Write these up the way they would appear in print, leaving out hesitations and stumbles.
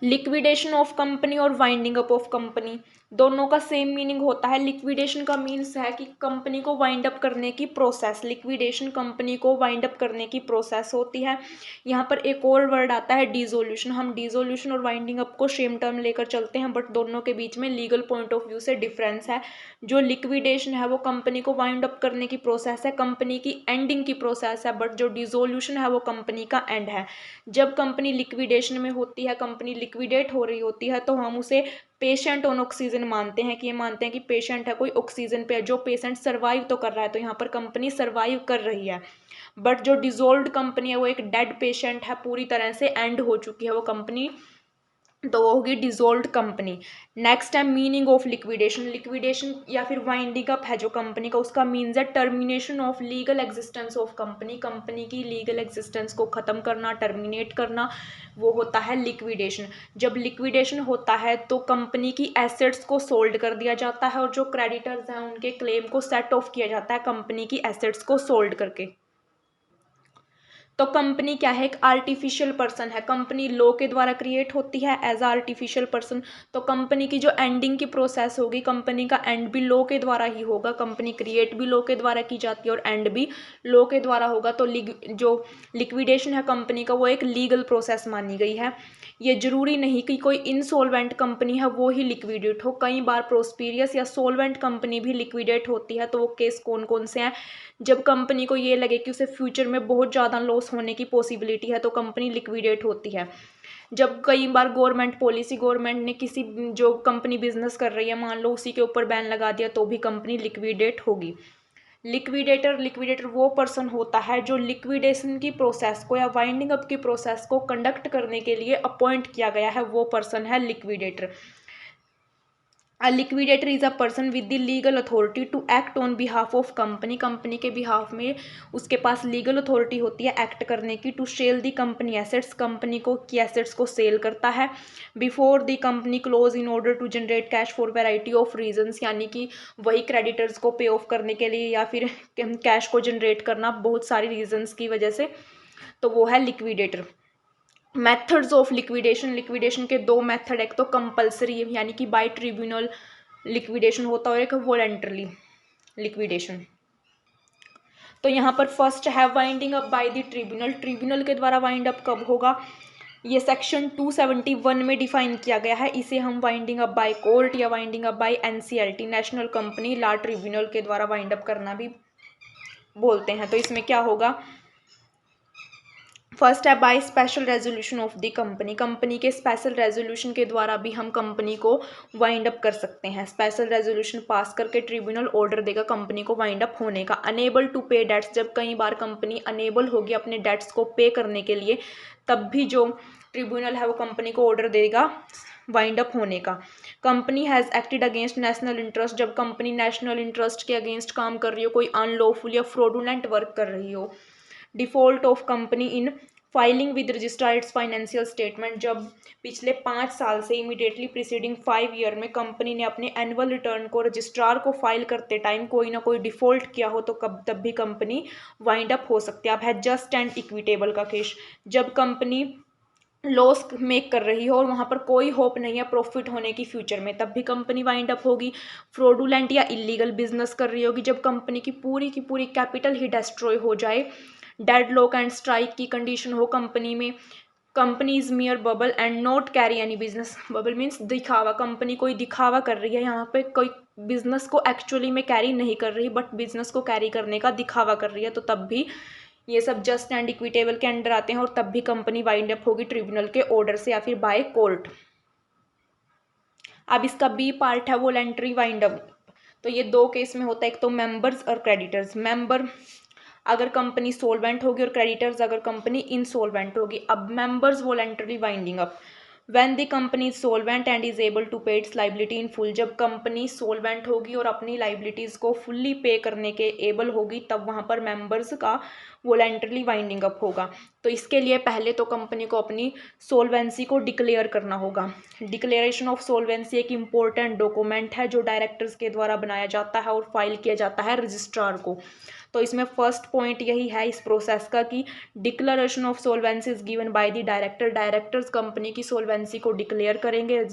Liquidation of company और winding up of company दोनों का सेम मीनिंग होता है। लिक्विडेशन का मीन्स है कि कंपनी को वाइंड अप करने की प्रोसेस, लिक्विडेशन कंपनी को वाइंड अप करने की प्रोसेस होती है। यहाँ पर एक और वर्ड आता है डिसोल्यूशन। हम डिसोल्यूशन और वाइंडिंग अप को सेम टर्म लेकर चलते हैं, बट दोनों के बीच में लीगल पॉइंट ऑफ व्यू से डिफरेंस है। जो लिक्विडेशन है वो कंपनी को वाइंड अप करने की प्रोसेस है, कंपनी की एंडिंग की प्रोसेस है, बट जो डिसोल्यूशन है वो कंपनी का एंड है। जब कंपनी लिक्विडेशन में होती है, कंपनी लिक्विडेट हो रही होती है, तो हम उसे पेशेंट ऑन ऑक्सीजन मानते हैं, कि ये मानते हैं कि पेशेंट है कोई ऑक्सीजन पे है, जो पेशेंट सर्वाइव तो कर रहा है, तो यहाँ पर कंपनी सर्वाइव कर रही है। बट जो डिसॉल्व्ड कंपनी है वो एक डेड पेशेंट है, पूरी तरह से एंड हो चुकी है वो कंपनी, तो वो होगी डिसॉल्व्ड कंपनी। नेक्स्ट है मीनिंग ऑफ लिक्विडेशन। लिक्विडेशन या फिर वाइंडिंग अप है जो कंपनी का, उसका मीन्स है termination of legal existence of company, company की लीगल एग्जिस्टेंस को खत्म करना, टर्मिनेट करना, वो होता है लिक्विडेशन। जब लिक्विडेशन होता है तो कंपनी की एसेट्स को सोल्ड कर दिया जाता है, और जो क्रेडिटर्स हैं उनके क्लेम को सेट ऑफ किया जाता है कंपनी की एसेट्स को सोल्ड करके। तो कंपनी क्या है, एक आर्टिफिशियल पर्सन है, कंपनी लॉ के द्वारा क्रिएट होती है एज आर्टिफिशियल पर्सन। तो कंपनी की जो एंडिंग की प्रोसेस होगी, कंपनी का एंड भी लॉ के द्वारा ही होगा, कंपनी क्रिएट भी लॉ के द्वारा की जाती है और एंड भी लॉ के द्वारा होगा। तो जो लिक्विडेशन है कंपनी का वो एक लीगल प्रोसेस मानी गई है। ये जरूरी नहीं कि कोई इनसॉल्वेंट कंपनी है वो ही लिक्विडेट हो, कई बार प्रोस्पेरियस या सोलवेंट कंपनी भी लिक्विडेट होती है। तो वो केस कौन कौन से हैं, जब कंपनी को ये लगे कि उसे फ्यूचर में बहुत ज़्यादा लॉस होने की पॉसिबिलिटी है तो कंपनी लिक्विडेट होती है। जब कई बार गवर्नमेंट पॉलिसी, गवर्नमेंट ने किसी जो कंपनी बिजनेस कर रही है मान लो उसी के ऊपर बैन लगा दिया, तो भी कंपनी लिक्विडेट होगी। लिक्विडेटर वो पर्सन होता है जो लिक्विडेशन की प्रोसेस को या वाइंडिंग अप की प्रोसेस को कंडक्ट करने के लिए अपॉइंट किया गया है, वो पर्सन है liquidator. A liquidator is a person with the legal authority to act on behalf of company, company के बिहाफ में उसके पास लीगल अथॉरिटी होती है एक्ट करने की। To sell the company assets, company को की एसेट्स को सेल करता है। Before the company close in order to generate cash for variety of reasons, यानी कि वही क्रेडिटर्स को पे ऑफ करने के लिए या फिर कैश को जनरेट करना बहुत सारी रीजंस की वजह से, तो वो है liquidator. Methods of liquidation, liquidation के दो मेथड, एक तो कंपल्सरी यानी कि बाय ट्रिब्यूनल लिक्विडेशन होता है और एक वॉलेंटरली लिक्विडेशन। तो यहाँ पर फर्स्ट है winding up by the tribunal. Tribunal के द्वारा वाइंड अप कब होगा, ये सेक्शन 271 में डिफाइन किया गया है। इसे हम वाइंडिंग अप बाय कोर्ट या winding up by NCLT, national company law tribunal के द्वारा वाइंड अप करना भी बोलते हैं। तो इसमें क्या होगा, फर्स्ट है by special resolution of the company, company के स्पेशल रेजोल्यूशन के द्वारा भी हम कंपनी को वाइंड अप कर सकते हैं। स्पेशल रेजोल्यूशन पास करके ट्रिब्यूनल ऑर्डर देगा कंपनी को वाइंड अप होने का। अनेबल टू पे डेट्स, जब कई बार कंपनी अनेबल होगी अपने डेट्स को पे करने के लिए, तब भी जो ट्रिब्यूनल है वो कंपनी को ऑर्डर देगा वाइंड अप होने का। Company has acted against national interest, जब कंपनी नेशनल इंटरेस्ट के अगेंस्ट काम कर रही हो, कोई अनलॉफुल या फ्रॉडुलेंट वर्क कर रही हो। Default of company in filing with registrar it's financial statement, जब पिछले 5 साल से इमीडिएटली प्रीसीडिंग 5 ईयर में कंपनी ने अपने एनुअल रिटर्न को रजिस्ट्रार को फाइल करते टाइम कोई ना कोई डिफॉल्ट किया हो, तो कब तब भी कंपनी वाइंड अप हो सकती है। अब है जस्ट एंड इक्विटेबल का केस, जब कंपनी लॉस मेक कर रही हो और वहाँ पर कोई होप नहीं है प्रॉफिट होने की फ्यूचर में, तब भी कंपनी वाइंड अप होगी। फ्रॉडुलेंट या इलीगल बिजनेस कर रही होगी, जब कंपनी की पूरी कैपिटल ही डिस्ट्रॉय हो जाए, डेड लॉक एंड स्ट्राइक की कंडीशन हो कंपनी में। Company is मियर bubble and not carry any business, bubble means दिखावा, कंपनी कोई दिखावा कर रही है, यहाँ पे कोई बिजनेस को एक्चुअली में कैरी नहीं कर रही बट बिजनेस को कैरी करने का दिखावा कर रही है, तो तब भी ये सब जस्ट एंड इक्विटेबल के अंडर आते हैं और तब भी कंपनी वाइंड अप होगी ट्रिब्यूनल के ऑर्डर से या फिर बाय कोर्ट। अब इसका बी पार्ट है वॉलेंटरी वाइंड अप। तो ये दो केस में होता है, एक तो मेंबर्स और क्रेडिटर्स। मेंबर अगर कंपनी सोलवेंट होगी और क्रेडिटर्स अगर कंपनी इनसोलवेंट होगी। अब members voluntary winding up, when the company is solvent and is able to pay its liability in full, जब कंपनी सोलवेंट होगी और अपनी लाइबिलिटीज़ को फुल्ली पे करने के एबल होगी, तब वहाँ पर मेंबर्स का वॉलेंटरली वाइंडिंग अप होगा। तो इसके लिए पहले तो कंपनी को अपनी सोलवेंसी को डिक्लेयर करना होगा। डिक्लेरेशन ऑफ सोलवेंसी एक इम्पोर्टेंट डॉक्यूमेंट है जो डायरेक्टर्स के द्वारा बनाया जाता है और फाइल किया जाता है रजिस्ट्रार को। तो इसमें फर्स्ट पॉइंट यही है इस प्रोसेस का कि declaration of solvency is given by the director. Directors company की सोलवेंसी को डिक्लेयर करेंगे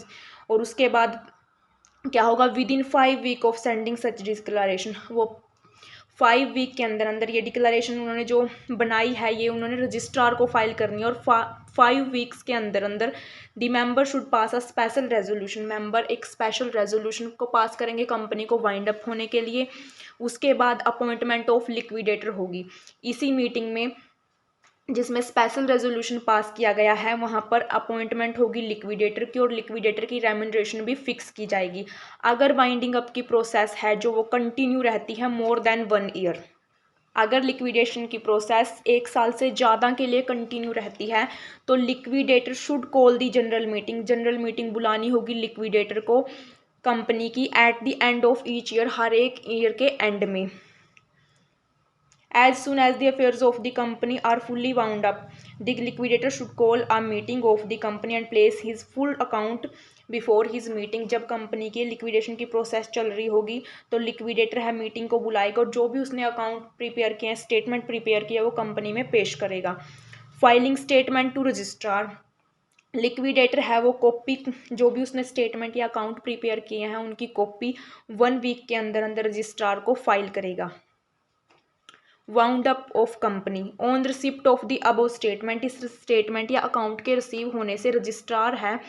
और उसके बाद क्या होगा, within 5 week of sending such declaration, वो 5 वीक के अंदर अंदर ये डिक्लेरेशन उन्होंने जो बनाई है ये उन्होंने रजिस्ट्रार को फाइल करनी है। और 5 वीक्स के अंदर अंदर दी member should pass a special resolution, member एक स्पेशल रेजोल्यूशन को पास करेंगे कंपनी को वाइंड अप होने के लिए। उसके बाद अपॉइंटमेंट ऑफ लिक्विडेटर होगी इसी मीटिंग में, जिसमें स्पेशल रेजोल्यूशन पास किया गया है वहाँ पर अपॉइंटमेंट होगी लिक्विडेटर की और लिक्विडेटर की रेम्यूनरेशन भी फिक्स की जाएगी। अगर वाइंडिंग अप की प्रोसेस है जो वो कंटिन्यू रहती है मोर देन 1 ईयर, अगर लिक्विडेशन की प्रोसेस 1 साल से ज़्यादा के लिए कंटिन्यू रहती है तो liquidator should call the general meeting, general meeting बुलानी होगी लिक्विडेटर को कंपनी की at the end of each year, हर एक ईयर के एंड में। As soon as the affairs of the company are fully wound up, the liquidator should call a meeting of the company and place his full account before his meeting। जब company के liquidation की process चल रही होगी तो liquidator है meeting को बुलाएगा और जो भी उसने अकाउंट प्रिपेयर किए हैं, स्टेटमेंट प्रिपेयर किया, वो कंपनी में पेश करेगा। Filing statement to registrar, liquidator है वो कॉपी जो भी उसने स्टेटमेंट या अकाउंट प्रिपेयर किए हैं उनकी कॉपी 1 वीक के अंदर अंदर रजिस्ट्रार को फाइल करेगा। Wound up of company, on receipt of the above statement, इस स्टेटमेंट या अकाउंट के रिसीव होने से रजिस्ट्रार है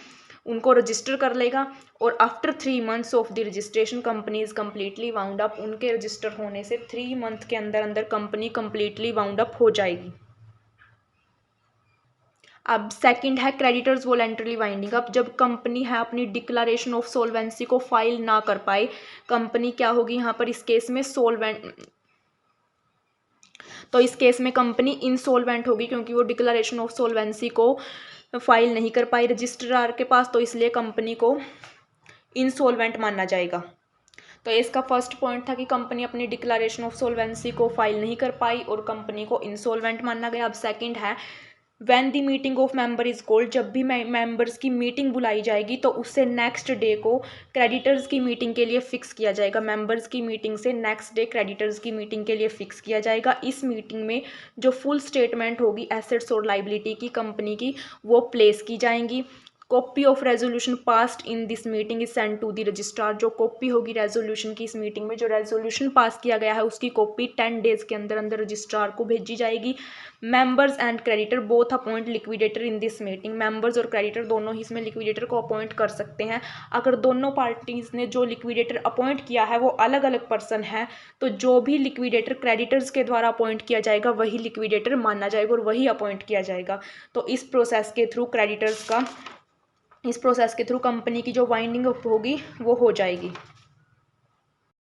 उनको रजिस्टर कर लेगा। और after 3 months of the registration company is completely wound up, उनके रजिस्टर होने से 3 मंथ के अंदर अंदर कंपनी कम्प्लीटली वाउंड अप हो जाएगी। अब सेकंड है क्रेडिटर्स वॉलंटरी वाइंडिंग अप, जब कंपनी है अपनी डिक्लेरेशन ऑफ सोलवेंसी को फाइल ना कर पाए, कंपनी क्या होगी यहाँ पर इस केस में तो इस केस में कंपनी इंसॉल्वेंट होगी क्योंकि वो डिक्लेरेशन ऑफ सोलवेंसी को फाइल नहीं कर पाई रजिस्ट्रार के पास, तो इसलिए कंपनी को इंसॉल्वेंट माना जाएगा। तो इसका फर्स्ट पॉइंट था कि कंपनी अपनी डिक्लेरेशन ऑफ सोलवेंसी को फाइल नहीं कर पाई और कंपनी को इंसॉल्वेंट माना गया। अब सेकंड है when the meeting of member is called, जब भी मेंबर्स की मीटिंग बुलाई जाएगी तो उससे नेक्स्ट डे को क्रेडिटर्स की मीटिंग के लिए फिक्स किया जाएगा। मेंबर्स की मीटिंग से नेक्स्ट डे क्रेडिटर्स की मीटिंग के लिए फिक्स किया जाएगा। इस मीटिंग में जो फुल स्टेटमेंट होगी एसेट्स और लाइबिलिटी की कंपनी की वो प्लेस की जाएंगी। Copy of resolution passed in this meeting is send to the registrar, जो कॉपी होगी रेजोल्यूशन की इस मीटिंग में जो रेजोल्यूशन पास किया गया है उसकी कॉपी 10 डेज के अंदर अंदर रजिस्ट्रार को भेजी जाएगी। Members and creditor both appoint liquidator in this meeting, members और क्रेडिटर दोनों ही इसमें लिक्विडेटर को अपॉइंट कर सकते हैं। अगर दोनों पार्टीज ने जो लिक्विडेटर अपॉइंट किया है वो अलग अलग पर्सन है तो जो भी लिक्विडेटर क्रेडिटर्स के द्वारा अपॉइंट किया जाएगा वही लिक्विडेटर माना जाएगा और वही अपॉइंट किया जाएगा। तो इस प्रोसेस के थ्रू कंपनी की जो वाइंडिंग अप होगी वो हो जाएगी।